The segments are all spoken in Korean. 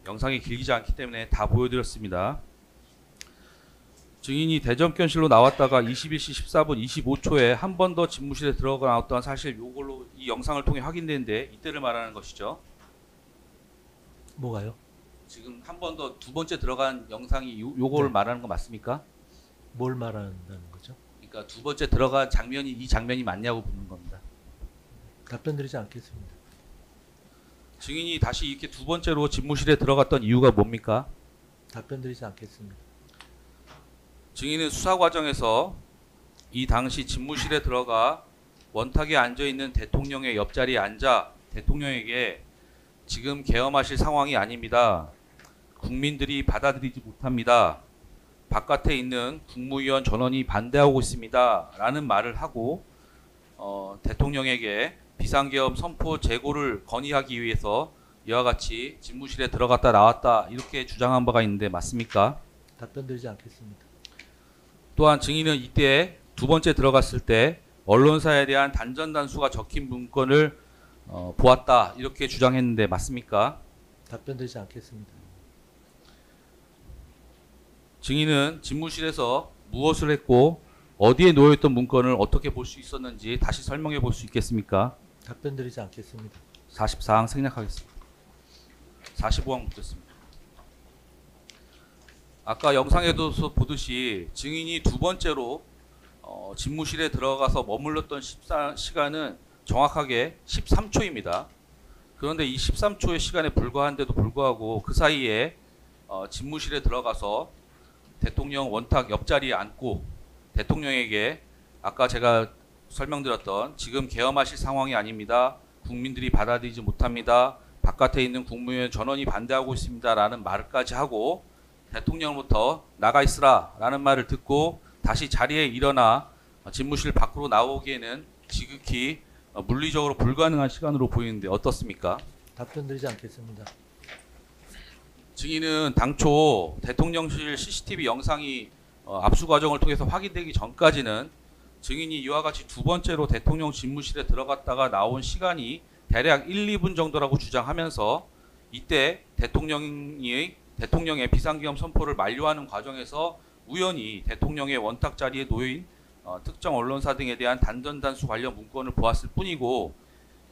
영상이 길지 않기 때문에 다 보여드렸습니다. 증인이 대전견실로 나왔다가 21시 14분 25초에 한 번 더 집무실에 들어가 나왔다는 사실 요걸로 이 영상을 통해 확인되는데 이때를 말하는 것이죠. 뭐가요? 지금 한 번 더 두 번째 들어간 영상이 요걸 네. 말하는 거 맞습니까? 뭘 말한다는 거죠? 그러니까 두 번째 들어간 장면이 이 장면이 맞냐고 묻는 겁니다. 답변 드리지 않겠습니다. 증인이 다시 이렇게 두 번째로 집무실에 들어갔던 이유가 뭡니까? 답변 드리지 않겠습니다. 증인은 수사 과정에서 이 당시 집무실에 들어가 원탁에 앉아 있는 대통령의 옆자리에 앉아 대통령에게 지금 계엄하실 상황이 아닙니다. 국민들이 받아들이지 못합니다. 바깥에 있는 국무위원 전원이 반대하고 있습니다. 라는 말을 하고 대통령에게 비상계엄 선포 재고를 건의하기 위해서 이와 같이 집무실에 들어갔다 나왔다 이렇게 주장한 바가 있는데 맞습니까? 답변 드리지 않겠습니다. 또한 증인은 이때 두 번째 들어갔을 때 언론사에 대한 단전단수가 적힌 문건을 보았다 이렇게 주장했는데 맞습니까? 답변 드리지 않겠습니다. 증인은 집무실에서 무엇을 했고 어디에 놓여있던 문건을 어떻게 볼 수 있었는지 다시 설명해 볼 수 있겠습니까? 답변 드리지 않겠습니다. 44항 생략하겠습니다. 45항 묻겠습니다. 아까 영상에도 보듯이 증인이 두 번째로 집무실에 들어가서 머물렀던 시간은 정확하게 13초입니다. 그런데 이 13초의 시간에 불과한데도 불구하고 그 사이에 집무실에 들어가서 대통령 원탁 옆자리에 앉고 대통령에게 아까 제가 설명드렸던 지금 계엄하실 상황이 아닙니다. 국민들이 받아들이지 못합니다. 바깥에 있는 국무위원 전원이 반대하고 있습니다. 라는 말까지 하고 대통령부터 나가 있으라 라는 말을 듣고 다시 자리에 일어나 집무실 밖으로 나오기에는 지극히 물리적으로 불가능한 시간으로 보이는데 어떻습니까? 답변 드리지 않겠습니다. 증인은 당초 대통령실 CCTV 영상이 압수 과정을 통해서 확인되기 전까지는 증인이 이와 같이 두 번째로 대통령 집무실에 들어갔다가 나온 시간이 대략 1, 2분 정도라고 주장하면서 이때 대통령의 비상계엄 선포를 만료하는 과정에서 우연히 대통령의 원탁 자리에 놓인 특정 언론사 등에 대한 단전단수 관련 문건을 보았을 뿐이고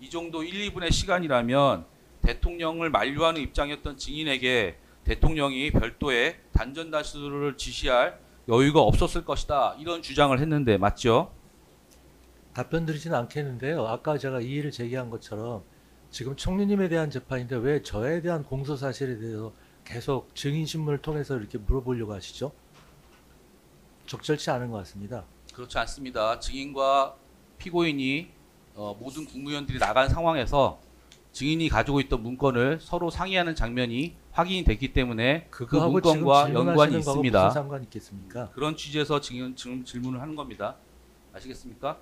이 정도 1, 2분의 시간이라면 대통령을 만류하는 입장이었던 증인에게 대통령이 별도의 단전단수를 지시할 여유가 없었을 것이다. 이런 주장을 했는데 맞죠? 답변 드리지는 않겠는데요. 아까 제가 이의를 제기한 것처럼 지금 총리님에 대한 재판인데 왜 저에 대한 공소 사실에 대해서 계속 증인 신문을 통해서 이렇게 물어보려고 하시죠? 적절치 않은 것 같습니다. 그렇지 않습니다. 증인과 피고인이 모든 국무위원들이 나간 상황에서 증인이 가지고 있던 문건을 서로 상의하는 장면이 확인이 됐기 때문에 그 그거하고 문건과 지금 연관이 질문하시는 거하고 있습니다. 무슨 상관 있겠습니까? 그런 취지에서 지금 질문을 하는 겁니다. 아시겠습니까?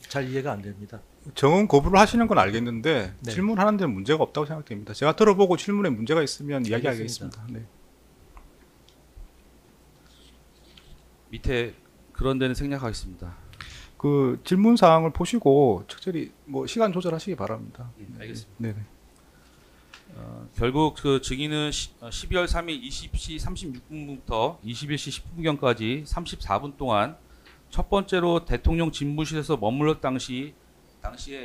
잘 이해가 안 됩니다. 정은 거부를 하시는 건 알겠는데 네. 질문하는 데는 문제가 없다고 생각됩니다. 제가 들어보고 질문에 문제가 있으면 알겠습니다. 이야기하겠습니다. 네. 밑에 그런 데는 생략하겠습니다. 그 질문 사항을 보시고 적절히 뭐 시간 조절하시기 바랍니다. 알겠습니다. 네. 결국 그 증인은 12월 3일 20시 36분부터 21시 10분경까지 34분 동안 첫 번째로 대통령 집무실에서 머물렀 당시에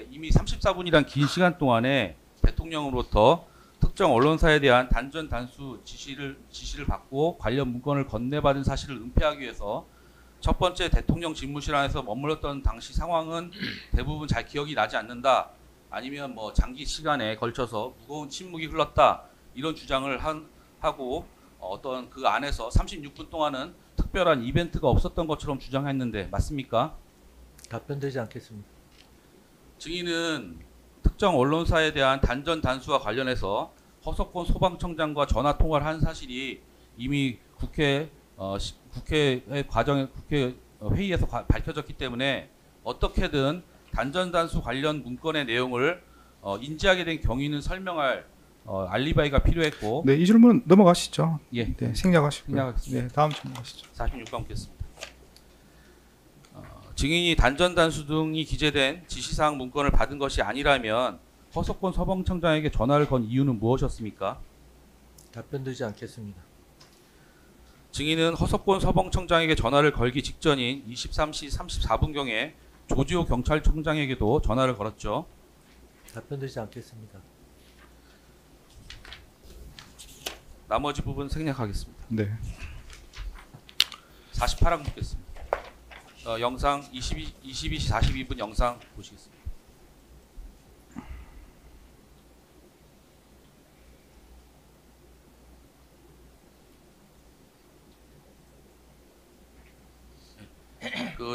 이미 34분이란 긴 시간 동안에 대통령으로부터 특정 언론사에 대한 단전 단수 지시를 받고 관련 문건을 건네받은 사실을 은폐하기 위해서 첫 번째 대통령 집무실 안에서 머물렀던 당시 상황은 대부분 잘 기억이 나지 않는다. 아니면 뭐 장기 시간에 걸쳐서 무거운 침묵이 흘렀다. 이런 주장을 하고 어떤 그 안에서 36분 동안은 특별한 이벤트가 없었던 것처럼 주장했는데 맞습니까? 답변 드리지 않겠습니다. 증인은 특정 언론사에 대한 단전 단수와 관련해서 허석권 소방청장과 전화 통화를 한 사실이 이미 국회 회의에서 밝혀졌기 때문에 어떻게든 단전 단수 관련 문건의 내용을 인지하게 된 경위는 설명할 알리바이가 필요했고 네, 이 질문 넘어가시죠. 예, 네, 생략하시고요. 생략하겠습니다. 네, 다음 질문 가시죠. 46번 묻겠습니다. 증인이 단전 단수 등이 기재된 지시사항 문건을 받은 것이 아니라면 허석권 서방청장에게 전화를 건 이유는 무엇이었습니까? 답변드리지 않겠습니다. 증인은 허석권 서방청장에게 전화를 걸기 직전인 23시 34분경에 조지호 경찰청장에게도 전화를 걸었죠. 답변드리지 않겠습니다. 나머지 부분 생략하겠습니다. 네. 48항 묻겠습니다. 영상 22시 42분 영상 보시겠습니다.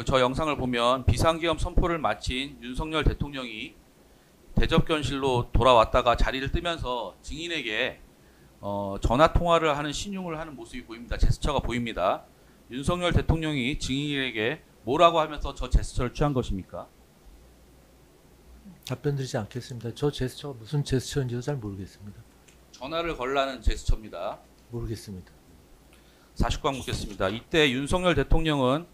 저 영상을 보면 비상계엄 선포를 마친 윤석열 대통령이 대접견실로 돌아왔다가 자리를 뜨면서 증인에게 전화 통화를 하는 신용을 하는 모습이 보입니다. 제스처가 보입니다. 윤석열 대통령이 증인에게 뭐라고 하면서 저 제스처를 취한 것입니까? 답변드리지 않겠습니다. 저 제스처가 무슨 제스처인지도 잘 모르겠습니다. 전화를 걸라는 제스처입니다. 모르겠습니다. 49강 묻겠습니다. 이때 윤석열 대통령은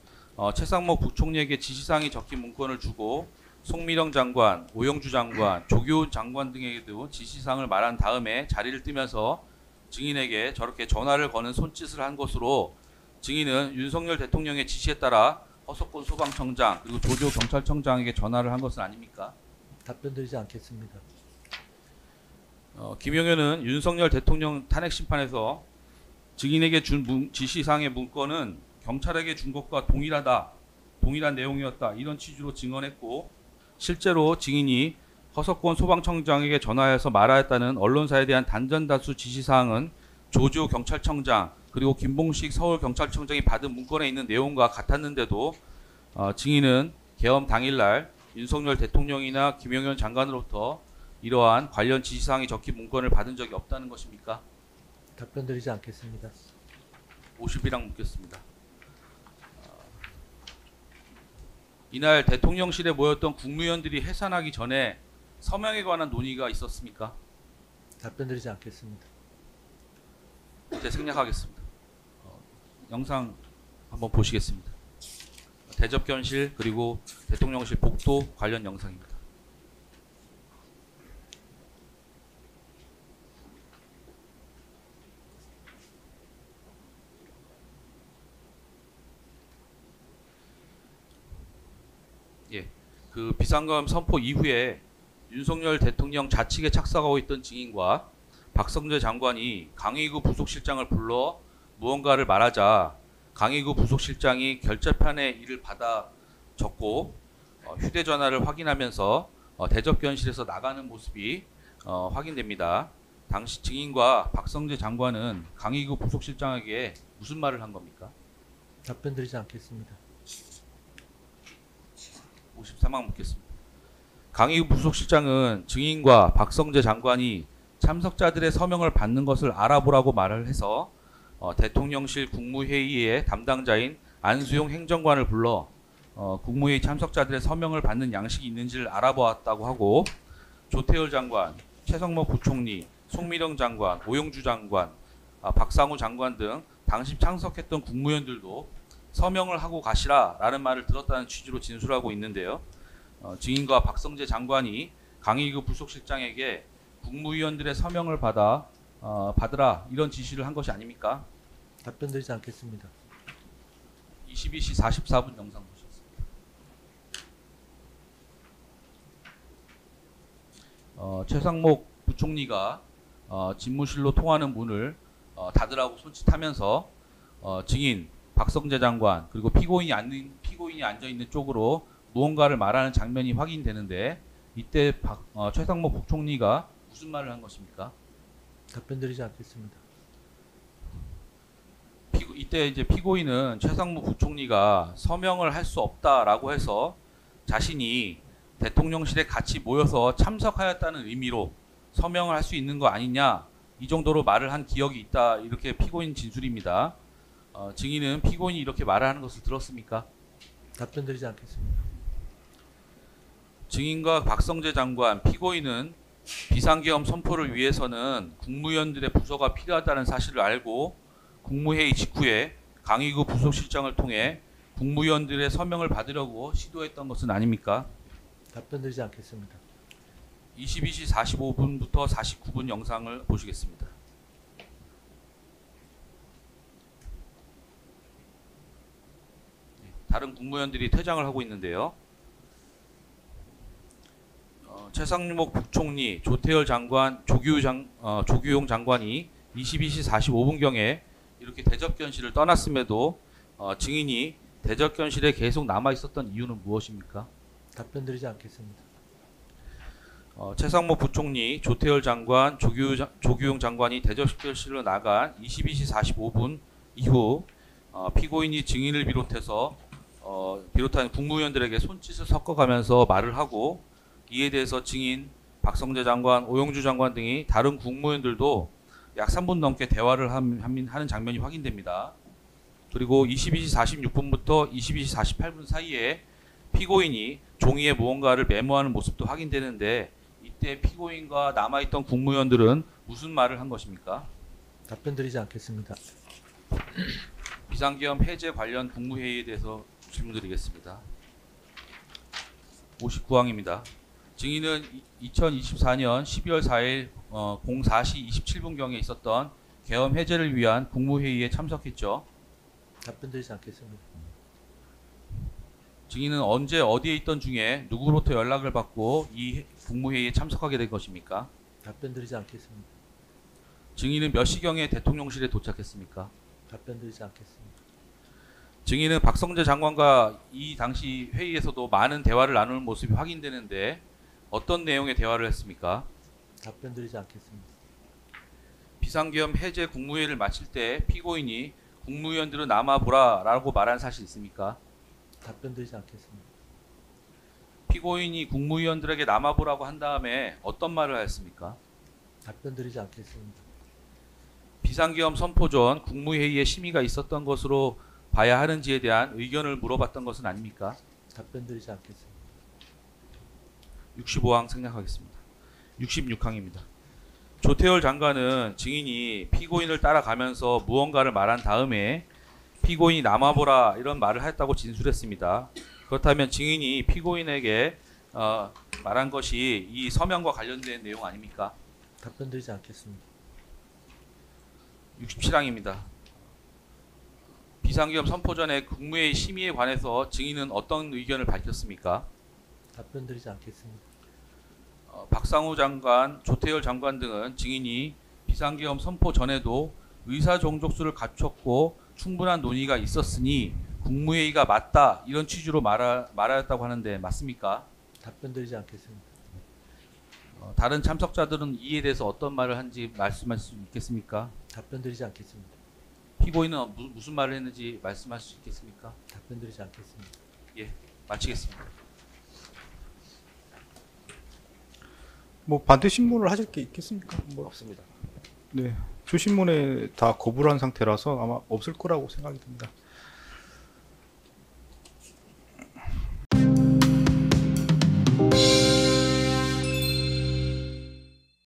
최상목 부총리에게 지시사항이 적힌 문건을 주고 송미령 장관, 오영주 장관, 조교훈 장관 등에게도 지시사항을 말한 다음에 자리를 뜨면서 증인에게 저렇게 전화를 거는 손짓을 한 것으로 증인은 윤석열 대통령의 지시에 따라 허석권 소방청장 그리고 조지호 경찰청장에게 전화를 한 것은 아닙니까? 답변드리지 않겠습니다. 김용현은 윤석열 대통령 탄핵 심판에서 증인에게 준 지시사항의 문건은 경찰에게 준 것과 동일한 내용이었다 이런 취지로 증언했고 실제로 증인이 허석권 소방청장에게 전화해서 말하였다는 언론사에 대한 단전다수 지시사항은 조지호 경찰청장 그리고 김봉식 서울경찰청장이 받은 문건에 있는 내용과 같았는데도 증인은 계엄 당일날 윤석열 대통령이나 김용현 장관으로부터 이러한 관련 지시사항이 적힌 문건을 받은 적이 없다는 것입니까? 답변드리지 않겠습니다. 51항 묻겠습니다. 이날 대통령실에 모였던 국무위원들이 해산하기 전에 서명에 관한 논의가 있었습니까? 답변드리지 않겠습니다. 이제 생략하겠습니다. 영상 한번 보시겠습니다. 대접견실 그리고 대통령실 복도 관련 영상입니다. 예, 그 비상계엄 선포 이후에 윤석열 대통령 좌측에 착석하고 있던 증인과 박성재 장관이 강의구 부속실장을 불러 무언가를 말하자 강의구 부속실장이 결재판에 이를 받아 적고 휴대전화를 확인하면서 대접견실에서 나가는 모습이 확인됩니다. 당시 증인과 박성재 장관은 강의구 부속실장에게 무슨 말을 한 겁니까? 답변드리지 않겠습니다. 53항 묻겠습니다. 강의구 부속실장은 증인과 박성재 장관이 참석자들의 서명을 받는 것을 알아보라고 말을 해서 대통령실 국무회의의 담당자인 안수용 행정관을 불러 국무회의 참석자들의 서명을 받는 양식이 있는지를 알아보았다고 하고 조태열 장관, 최성목 부총리, 송미령 장관, 오영주 장관, 박상우 장관 등 당시 참석했던 국무위원들도 서명을 하고 가시라라는 말을 들었다는 취지로 진술하고 있는데요. 증인과 박성재 장관이 강의구 부속실장에게 국무위원들의 서명을 받으라 이런 지시를 한 것이 아닙니까? 답변드리지 않겠습니다. 22시 44분 영상 보셨습니다. 최상목 부총리가 집무실로 통하는 문을 닫으라고 손짓하면서 증인 박성재 장관 그리고 피고인이 앉아 있는 쪽으로 무언가를 말하는 장면이 확인되는데 이때 최상목 부총리가 무슨 말을 한 것입니까? 답변드리지 않겠습니다. 이때 이제 피고인은 최상목 부총리가 서명을 할 수 없다라고 해서 자신이 대통령실에 같이 모여서 참석하였다는 의미로 서명을 할 수 있는 거 아니냐 이 정도로 말을 한 기억이 있다 이렇게 피고인 진술입니다. 증인은 피고인이 이렇게 말을 하는 것을 들었습니까? 답변드리지 않겠습니다. 증인과 박성재 장관, 피고인은 비상계엄 선포를 위해서는 국무위원들의 부서가 필요하다는 사실을 알고 국무회의 직후에 강의구 부속실장을 통해 국무위원들의 서명을 받으려고 시도했던 것은 아닙니까? 답변드리지 않겠습니다. 22시 45분부터 49분 영상을 보시겠습니다. 다른 국무위원들이 퇴장을 하고 있는데요. 최상목 부총리, 조태열 장관, 조규용 장관이 22시 45분경에 이렇게 대접견실을 떠났음에도 증인이 대접견실에 계속 남아 있었던 이유는 무엇입니까? 답변드리지 않겠습니다. 최상목 부총리, 조태열 장관, 조규용 장관이 대접견실로 나간 22시 45분 이후 피고인이 증인을 비롯한 국무위원들에게 손짓을 섞어가면서 말을 하고, 이에 대해서 증인 박성재 장관, 오영주 장관 등이 다른 국무위원들도 약 3분 넘게 대화를 하는 장면이 확인됩니다. 그리고 22시 46분부터 22시 48분 사이에 피고인이 종이에 무언가를 메모하는 모습도 확인되는데, 이때 피고인과 남아있던 국무위원들은 무슨 말을 한 것입니까? 답변드리지 않겠습니다. 비상계엄 해제 관련 국무회의에 대해서 질문드리겠습니다. 59항입니다. 증인은 2024년 12월 4일 04시 27분경에 있었던 계엄 해제를 위한 국무회의에 참석했죠. 답변드리지 않겠습니다. 증인은 언제 어디에 있던 중에 누구로부터 연락을 받고 이 국무회의에 참석하게 된 것입니까? 답변드리지 않겠습니다. 증인은 몇 시경에 대통령실에 도착했습니까? 답변드리지 않겠습니다. 증인은 박성재 장관과 이 당시 회의에서도 많은 대화를 나누는 모습이 확인되는데 어떤 내용의 대화를 했습니까? 답변드리지 않겠습니다. 비상계엄 해제 국무회의를 마칠 때 피고인이 국무위원들은 남아보라 라고 말한 사실 있습니까? 답변드리지 않겠습니다. 피고인이 국무위원들에게 남아보라고 한 다음에 어떤 말을 하였습니까? 답변드리지 않겠습니다. 비상계엄 선포 전 국무회의에 심의가 있었던 것으로 봐야 하는지에 대한 의견을 물어봤던 것은 아닙니까? 답변드리지 않겠습니다. 65항 생략하겠습니다. 66항입니다. 조태열 장관은 증인이 피고인을 따라가면서 무언가를 말한 다음에 피고인이 남아보라 이런 말을 했다고 진술했습니다. 그렇다면 증인이 피고인에게 말한 것이 이 서명과 관련된 내용 아닙니까? 답변드리지 않겠습니다. 67항입니다. 비상계엄 선포 전에 국무회의 심의에 관해서 증인은 어떤 의견을 밝혔습니까? 답변드리지 않겠습니다. 박상우 장관, 조태열 장관 등은 증인이 비상계엄 선포 전에도 의사 종족수를 갖췄고 충분한 논의가 있었으니 국무회의가 맞다 이런 취지로 말하였다고 하는데 맞습니까? 답변드리지 않겠습니다. 다른 참석자들은 이에 대해서 어떤 말을 한지 말씀할 수 있겠습니까? 답변드리지 않겠습니다. 피고인은 무슨 말을 했는지 말씀할 수 있겠습니까? 답변드리지 않겠습니다. 예, 마치겠습니다. 뭐 반대 신문을 하실 게 있겠습니까? 뭐 없습니다. 네, 주신문에 다 거부를 한 상태라서 아마 없을 거라고 생각이 듭니다.